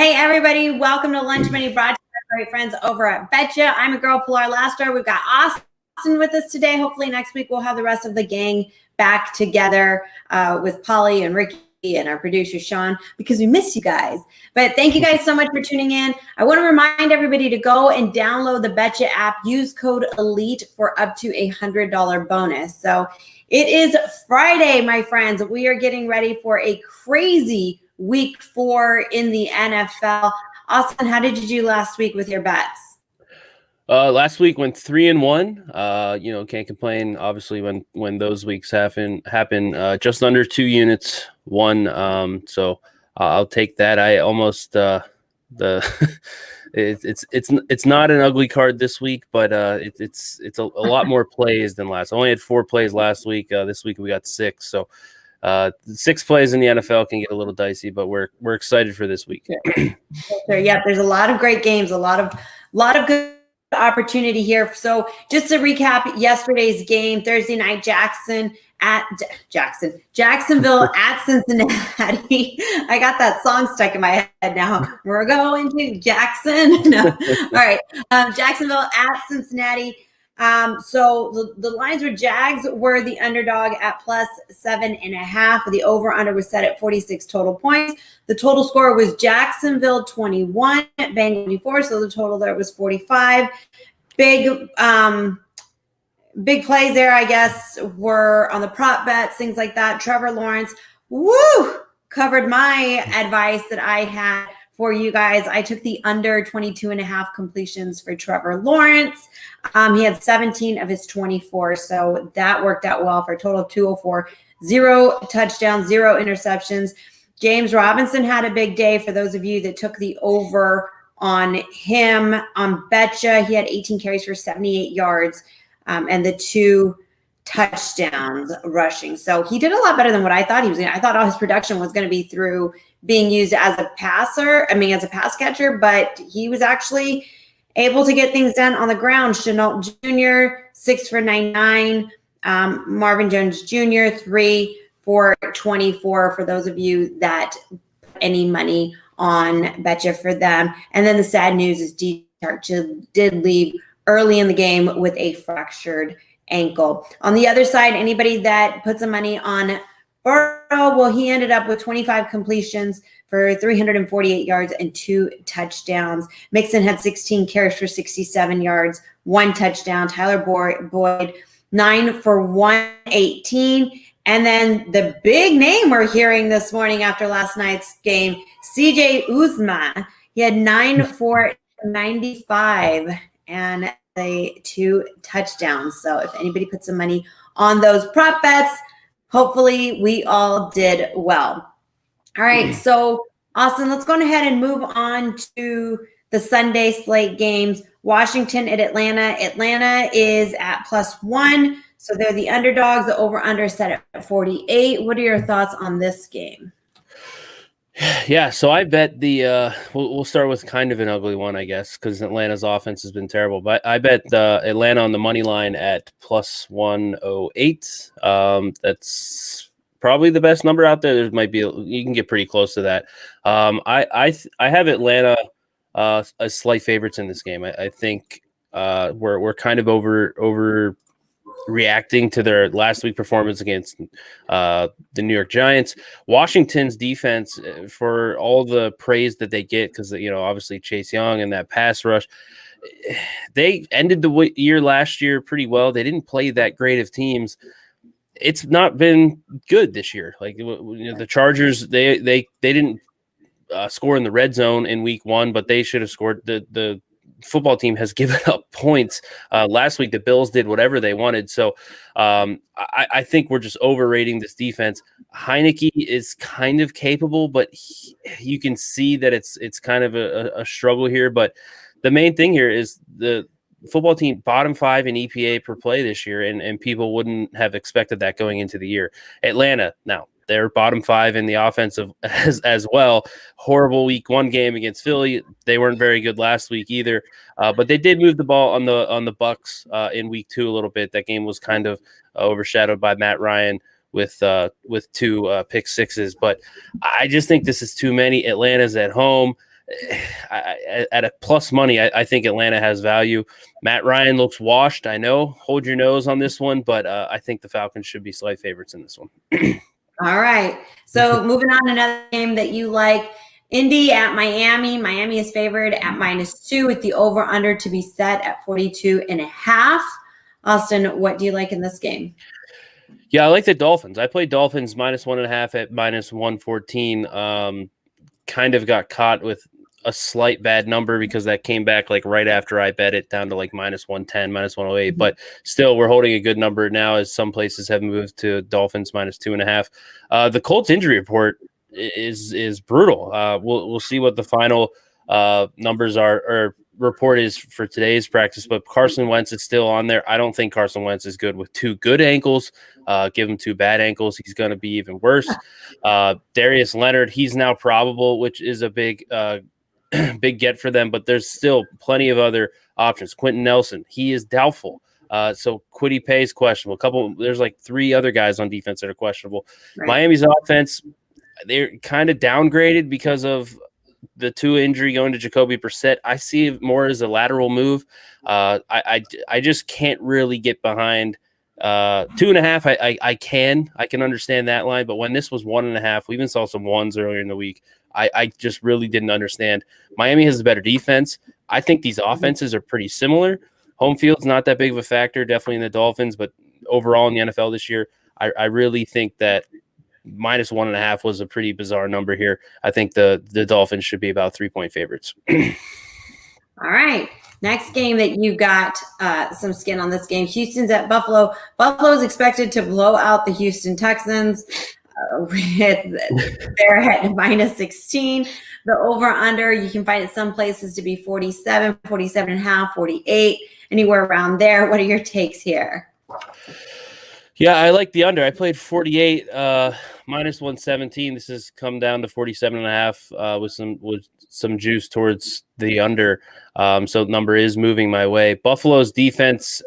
Hey, everybody. Welcome to Lunch Money, brought to you by our great friends over at Betcha. I'm a girl, Pilar Lastar. We've got Austin with us today. Hopefully next week we'll have the rest of the gang back together with Polly and Ricky and our producer, Sean, because we miss you guys. But thank you guys so much for tuning in. I want to remind everybody to go and download the Betcha app. Use code ELITE for up to $100 bonus. So it is Friday, my friends. We are getting ready for a crazy week 4 in the NFL. Austin, how did you do last week with your bets? Last week went 3-1. Can't complain. Obviously, when those weeks happen, just under 2 units won. So I'll take that. I almost it's not an ugly card this week, but it's a lot more plays than last. I only had 4 plays last week. This week we got 6. So 6 plays in the NFL can get a little dicey, but we're excited for this week. Yeah, there's a lot of great games, a lot of good opportunity here. So just to recap yesterday's game, Thursday night, Jacksonville at Cincinnati. I got that song stuck in my head now. We're going to Jackson. No. All right. Jacksonville at Cincinnati. So the lines were Jags were the underdog at +7.5. The over-under was set at 46 total points. The total score was Jacksonville 21, Bengals 24. So the total there was 45. Big plays there, I guess, were on the prop bets, things like that. Trevor Lawrence, covered my advice that I had for you guys. I took the under 22.5 completions for Trevor Lawrence. He had 17 of his 24, so that worked out well for a total of 204. 0 touchdowns, 0 interceptions. James Robinson had a big day for those of you that took the over on him. On Betcha, he had 18 carries for 78 yards and the 2 touchdowns rushing. So he did a lot better than what I thought he was going to. I thought all his production was going to be through being used as a as a pass catcher, but he was actually able to get things done on the ground. Chenault Jr., 6 for 99. Marvin Jones Jr., 3 for 24 for those of you that put any money on Betcha for them. And then the sad news is D. did leave early in the game with a fractured ankle. On the other side, anybody that put some money on Burrow, well, he ended up with 25 completions for 348 yards and 2 touchdowns. Mixon had 16 carries for 67 yards, 1 touchdown. Tyler Boyd, 9 for 118. And then the big name we're hearing this morning after last night's game, CJ Uzomah. He had 9 for 95 and 2 touchdowns. So if anybody put some money on those prop bets, hopefully we all did well. All right, so Austin, let's go ahead and move on to the Sunday slate games. Washington at Atlanta. Atlanta is at +1, so they're the underdogs. The over-under set at 48. What are your thoughts on this game? Yeah, so I bet we'll start with kind of an ugly one, I guess, because Atlanta's offense has been terrible. But I bet Atlanta on the money line at +108. That's probably the best number out there. There might be you can get pretty close to that. I have Atlanta as slight favorites in this game. I think we're kind of over reacting to their last week performance against the New York Giants. Washington's defense, for all the praise that they get, because obviously Chase Young and that pass rush, they ended the year last year pretty well. They didn't play that great of teams. It's not been good this year. Like the Chargers, they didn't score in the red zone in week 1, but they should have scored. The football team has given up points. Last week, the Bills did whatever they wanted. So I think we're just overrating this defense. Heineke is kind of capable, but you can see that it's kind of a struggle here. But the main thing here is the football team bottom 5 in EPA per play this year, and people wouldn't have expected that going into the year. Atlanta, now, they're bottom 5 in the offensive as well. Horrible week 1 game against Philly. They weren't very good last week either, but they did move the ball on the Bucks in week 2 a little bit. That game was kind of overshadowed by Matt Ryan with 2 pick sixes. But I just think this is too many. Atlanta's at home. At a plus money, I think Atlanta has value. Matt Ryan looks washed. I know. Hold your nose on this one, but I think the Falcons should be slight favorites in this one. All right. So moving on, another game that you like. Indy at Miami. Miami is favored at -2 with the over-under to be set at 42.5. Austin, what do you like in this game? Yeah, I like the Dolphins. I played Dolphins -1.5 at -114. Kind of got caught with a slight bad number because that came back like right after I bet it down to like -110, -108. But still, we're holding a good number now as some places have moved to Dolphins -2.5. The Colts injury report is brutal. We'll see what the final numbers are or report is for today's practice, but Carson Wentz is still on there. I don't think Carson Wentz is good with 2 good ankles. Give him 2 bad ankles, he's going to be even worse. Darius Leonard, he's now probable, which is a big big get for them, but there's still plenty of other options. Quentin Nelson, he is doubtful. So Kwity Paye is questionable. There's like 3 other guys on defense that are questionable. Right. Miami's offense, they're kind of downgraded because of the 2 injury going to Jacoby Brissett. I see it more as a lateral move. I just can't really get behind 2.5. I can understand that line, but when this was 1.5, we even saw some 1s earlier in the week. I just really didn't understand. Miami has a better defense. I think these offenses are pretty similar. Home field's not that big of a factor, definitely in the Dolphins, but overall in the NFL this year, I really think that -1.5 was a pretty bizarre number here. I think the Dolphins should be about 3-point favorites. All right. Next game that you got some skin on this game. Houston's at Buffalo. Buffalo is expected to blow out the Houston Texans. They're at -16. The over-under, you can find it some places to be 47, 47.5, 48, anywhere around there. What are your takes here? Yeah, I like the under. I played 48 -117. This has come down to 47.5 with some juice towards the under. So the number is moving my way. Buffalo's defense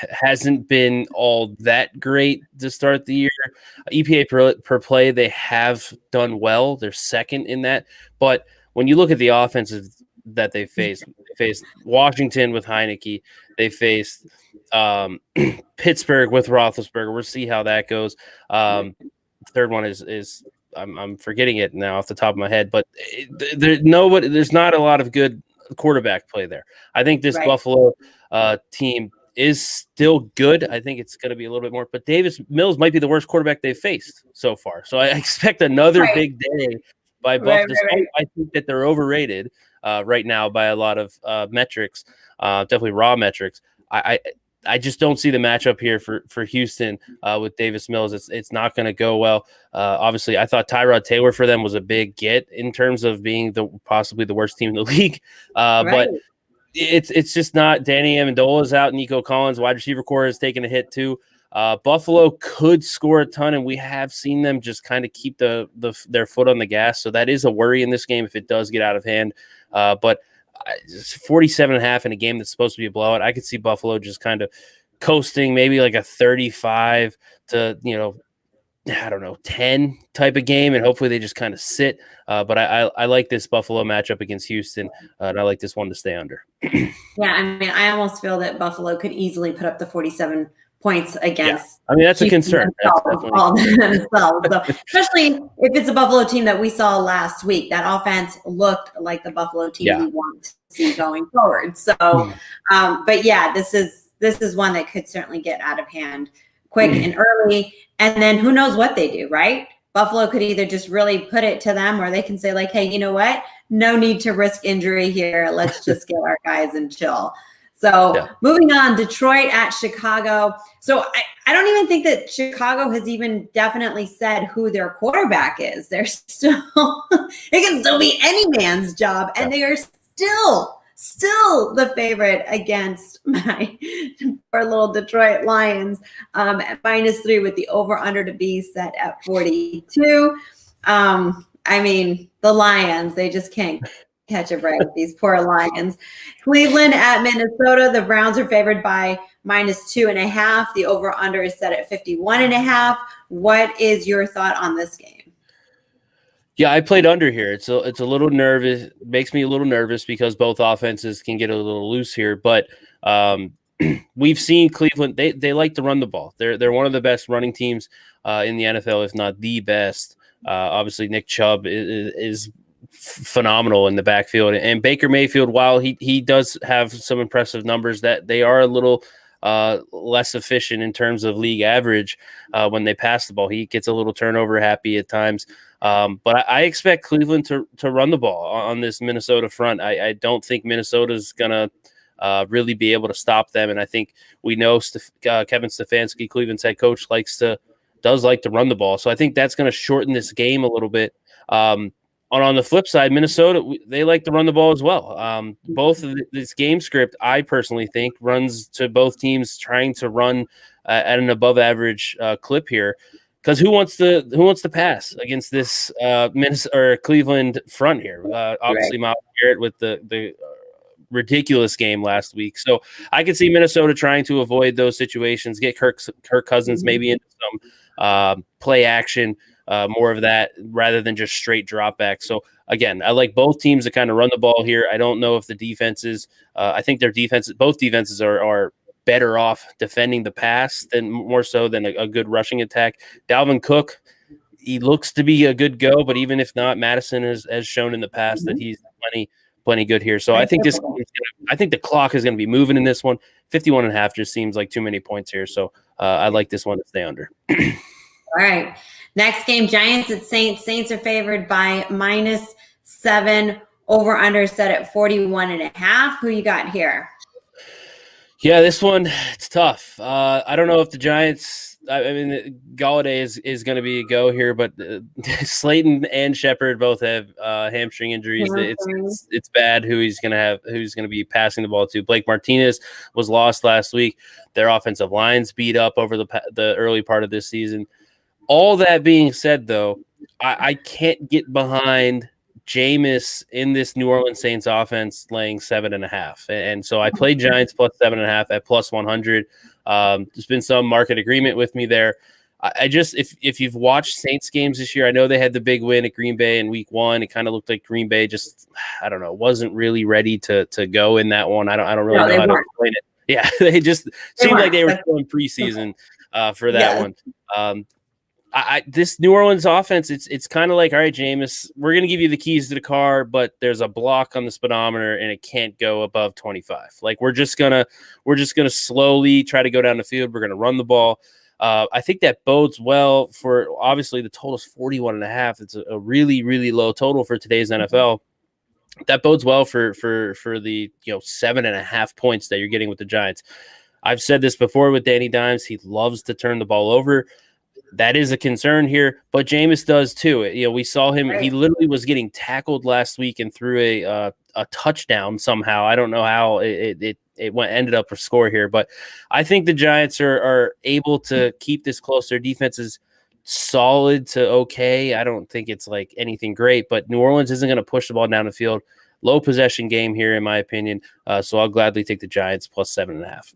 hasn't been all that great to start the year. EPA per play, they have done well. They're second in that. But when you look at the offenses that they faced Washington with Heineke. They faced Pittsburgh with Roethlisberger. We'll see how that goes. Third one is I'm forgetting it now off the top of my head, but there's not a lot of good quarterback play there. I think this Buffalo team is still good. I think it's going to be a little bit more, but Davis Mills might be the worst quarterback they've faced so far. So I expect another big day by Buffalo. I think that they're overrated right now by a lot of metrics, definitely raw metrics. I just don't see the matchup here for Houston with Davis Mills. It's not going to go well. Obviously, I thought Tyrod Taylor for them was a big get in terms of being possibly the worst team in the league. But it's just not. Danny Amendola is out. Nico Collins, wide receiver core, has taken a hit too. Buffalo could score a ton, and we have seen them just kind of keep their foot on the gas. So that is a worry in this game if it does get out of hand. But 47.5 in a game that's supposed to be a blowout. I could see Buffalo just kind of coasting, maybe like a 35 to 10 type of game, and hopefully they just kind of sit. But I like this Buffalo matchup against Houston, and I like this one to stay under. Yeah, I mean, I almost feel that Buffalo could easily put up the 47 points against. Yeah. I mean, that's a concern. Themselves. So, especially if it's a Buffalo team that we saw last week. That offense looked like the Buffalo team we want to see going forward. So, but yeah, this is one that could certainly get out of hand quick and early. And then who knows what they do, right? Buffalo could either just really put it to them, or they can say like, hey, you know what? No need to risk injury here. Let's just get our guys and chill. So moving on, Detroit at Chicago. So I don't even think that Chicago has even definitely said who their quarterback is. They're still, it can still be any man's job. And they are still the favorite against my poor little Detroit Lions at -3 with the over-under to be set at 42. I mean, the Lions, they just can't catch a break. These poor Lions. Cleveland at Minnesota. The Browns are favored by -2.5. The over-under is set at 51.5. What is your thought on this game? Yeah, I played under here. It's a little nervous. Makes me a little nervous because both offenses can get a little loose here. But we've seen Cleveland. They like to run the ball. They're one of the best running teams in the NFL, if not the best. Obviously, Nick Chubb is phenomenal in the backfield, and Baker Mayfield, while he does have some impressive numbers, that they are a little less efficient in terms of league average when they pass the ball. He gets a little turnover happy at times. But I expect Cleveland to run the ball on this Minnesota front. I don't think Minnesota's going to really be able to stop them. And I think we know Kevin Stefanski, Cleveland's head coach, does like to run the ball. So I think that's going to shorten this game a little bit. On the flip side, Minnesota, they like to run the ball as well. Both of this game script, I personally think, runs to both teams trying to run at an above average clip here. Because who wants to pass against this Minnesota or Cleveland front here? Obviously, Myles Garrett with the ridiculous game last week. So I could see Minnesota trying to avoid those situations, get Kirk Cousins maybe into some play action, more of that rather than just straight drop back. So again, I like both teams to kind of run the ball here. I don't know if the defenses. I think both defenses are better off defending the pass than more so than a good rushing attack. Dalvin Cook, he looks to be a good go, but even if not, Madison has shown in the past that he's plenty good here. So I think the clock is going to be moving in this one. 51.5 just seems like too many points here. So I like this one to stay under. All right. Next game, Giants at Saints. Saints are favored by -7. Over under set at 41.5. Who you got here? Yeah, this one, it's tough. I don't know if the Giants – I mean, Galladay is going to be a go here, but Slayton and Shepard both have hamstring injuries. It's bad who's going to be passing the ball to. Blake Martinez was lost last week. Their offensive line's beat up over the early part of this season. All that being said, though, I can't get behind – Jameis in this New Orleans Saints offense laying 7.5. And so I played Giants plus 7.5 at plus 100. There's been some market agreement with me there. I just, if you've watched Saints games this year, I know they had the big win at Green Bay in week 1. It kind of looked like Green Bay just, I don't know, wasn't really ready to go in that one. I don't really know how to explain it. Yeah, they seemed like they were still in preseason for that one. This New Orleans offense, it's kind of like, all right, Jameis, we're going to give you the keys to the car, but there's a block on the speedometer and it can't go above 25. Like we're just gonna slowly try to go down the field. We're going to run the ball. I think that bodes well for, obviously the total is 41.5. It's a really, really low total for today's NFL. That bodes well for the 7.5 points that you're getting with the Giants. I've said this before with Danny Dimes. He loves to turn the ball over. That is a concern here, but Jameis does too. We saw him. He literally was getting tackled last week and threw a touchdown somehow. I don't know how it ended up a score here, but I think the Giants are able to keep this close. Their defense is solid to okay. I don't think it's like anything great, but New Orleans isn't going to push the ball down the field. Low possession game here, in my opinion. So I'll gladly take the Giants plus 7.5.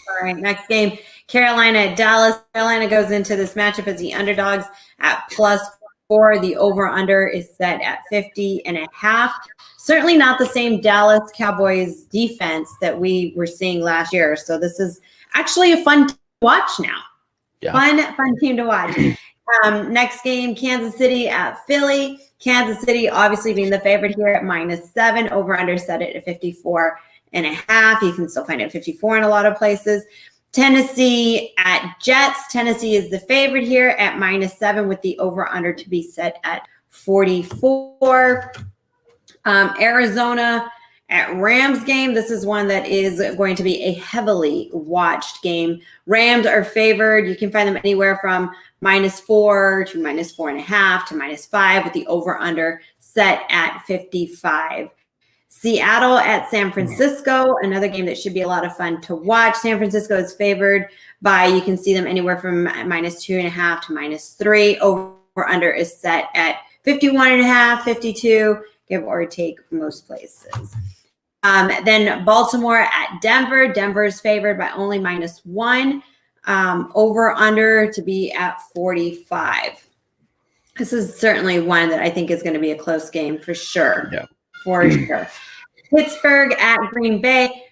All right, next game, Carolina at Dallas. Carolina goes into this matchup as the underdogs at +4. The over-under is set at 50.5. Certainly not the same Dallas Cowboys defense that we were seeing last year. So this is actually a fun to watch now. Yeah. Fun team to watch. Next game, Kansas City at Philly. Kansas City obviously being the favorite here at -7. Over-under set it at 54.5. You can still find it at 54 in a lot of places. Tennessee at Jets. Tennessee is the favorite here at -7 with the over-under to be set at 44. Arizona at Rams game. This is one that is going to be a heavily watched game. Rams are favored. You can find them anywhere from -4 to -4.5 to -5 with the over-under set at 55. Seattle at San Francisco, another game that should be a lot of fun to watch. San Francisco is favored by, you can see them anywhere from -2.5 to -3. Over-under is set at 51.5, 52, give or take most places. Then Baltimore at Denver. Denver is favored by only -1. Over-under to be at 45. This is certainly one that I think is going to be a close game for sure. Yeah. For sure. Pittsburgh at Green Bay.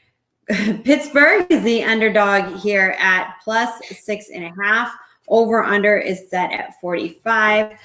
Pittsburgh is the underdog here at +6.5. Over under is set at 45.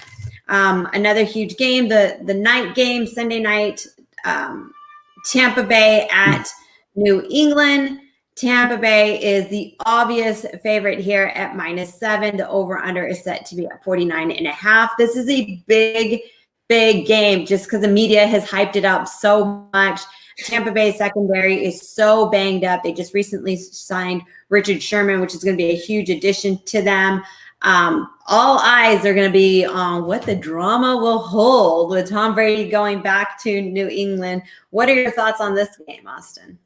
Another huge game, the night game, Sunday night, Tampa Bay at New England. Tampa Bay is the obvious favorite here at -7. The over-under is set to be at 49.5. This is a big game just because the media has hyped it up so much. Tampa Bay secondary is so banged up. They just recently signed Richard Sherman, which is going to be a huge addition to them. All eyes are going to be on what the drama will hold with Tom Brady going back to New England. What are your thoughts on this game, Austin?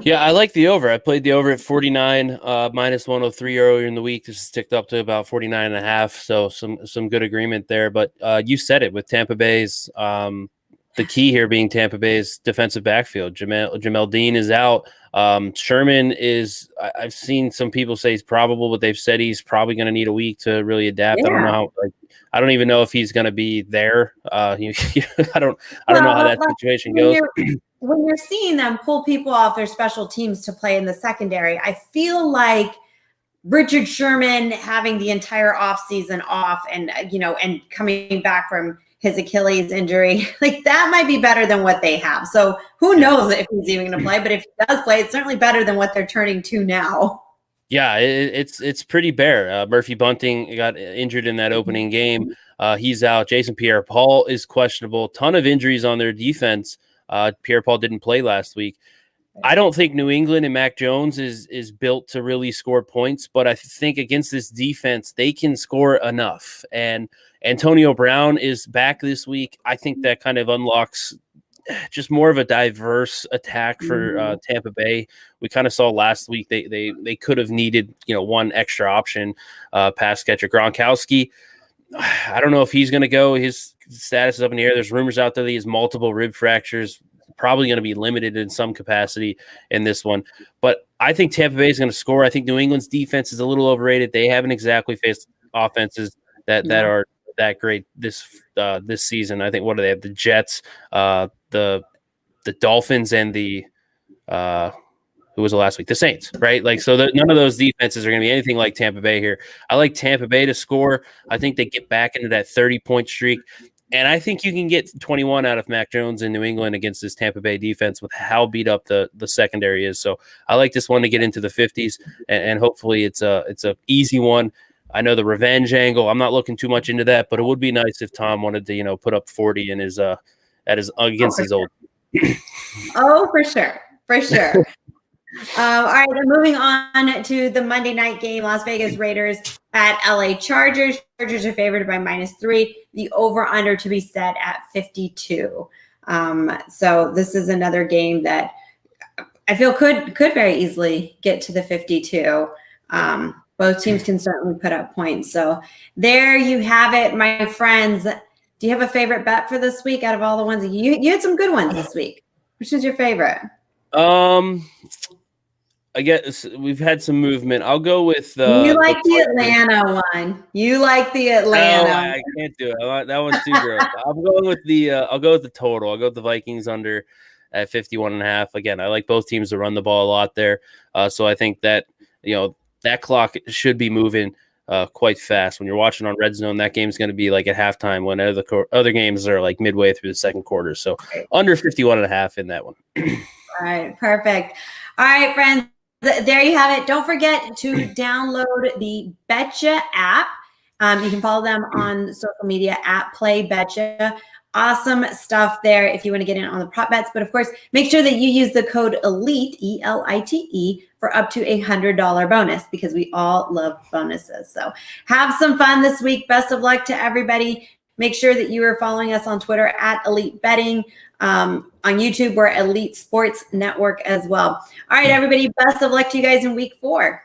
Yeah, I like the over. I played the over at 49, -103 earlier in the week. This has ticked up to about 49.5. So some good agreement there. But you said it with Tampa Bay's the key here being Tampa Bay's defensive backfield. Jamel Dean is out. Sherman is, I've seen some people say he's probable, but they've said he's probably going to need a week to really adapt. Yeah. I don't know how, I don't even know if he's going to be there. I don't know how that situation goes. When you're seeing them pull people off their special teams to play in the secondary, I feel like Richard Sherman having the entire offseason off and coming back from his Achilles injury, like that might be better than what they have. So who knows if he's even going to play, but if he does play, it's certainly better than what they're turning to now. Yeah, it's pretty bare. Murphy Bunting got injured in that opening game. He's out. Jason Pierre-Paul is questionable. Ton of injuries on their defense. Pierre-Paul didn't play last week. I don't think New England and Mac Jones is built to really score points, but I think against this defense, they can score enough. And Antonio Brown is back this week. I think that kind of unlocks just more of a diverse attack for Tampa Bay. We kind of saw last week they could have needed one extra option, pass catcher. Gronkowski, I don't know if he's going to go. His status is up in the air. There's rumors out there that he has multiple rib fractures, probably going to be limited in some capacity in this one. But I think Tampa Bay is going to score. I think New England's defense is a little overrated. They haven't exactly faced offenses that are that great this season. I think, what do they have? The Jets, the Dolphins, and the who was the last week? The Saints, right? Like, so none of those defenses are going to be anything like Tampa Bay here. I like Tampa Bay to score. I think they get back into that 30-point streak. And I think you can get 21 out of Mac Jones in New England against this Tampa Bay defense with how beat up the secondary is. So I like this one to get into the 50s, and hopefully it's a easy one. I know the revenge angle. I'm not looking too much into that, but it would be nice if Tom wanted to put up 40 in his against his old. Oh, for sure. All right, then moving on to the Monday night game, Las Vegas Raiders at LA Chargers. Chargers are favored by -3. The over-under to be set at 52. So this is another game that I feel could very easily get to the 52. Both teams can certainly put up points. So there you have it, my friends. Do you have a favorite bet for this week out of all the ones? You had some good ones this week. Which is your favorite? I guess we've had some movement. I'll go with you like the Atlanta one. You like the Atlanta. No, I can't do it. That one's too gross. I'll go with the total. I'll go with the Vikings under at 51.5. Again, I like both teams to run the ball a lot there. So I think that that clock should be moving quite fast. When you're watching on Red Zone, that game's going to be like at halftime when other games are like midway through the second quarter. So under 51.5 in that one. All right, perfect. All right, friends. There you have it. Don't forget to download the Betcha app. You can follow them on social media at Play Betcha. Awesome stuff there if you want to get in on the prop bets. But of course, make sure that you use the code ELITE, ELITE, for up to $100 bonus because we all love bonuses. So have some fun this week. Best of luck to everybody. Make sure that you are following us on Twitter at Elite Betting. On YouTube, we're Elite Sports Network as well. All right, everybody, best of luck to you guys in week 4.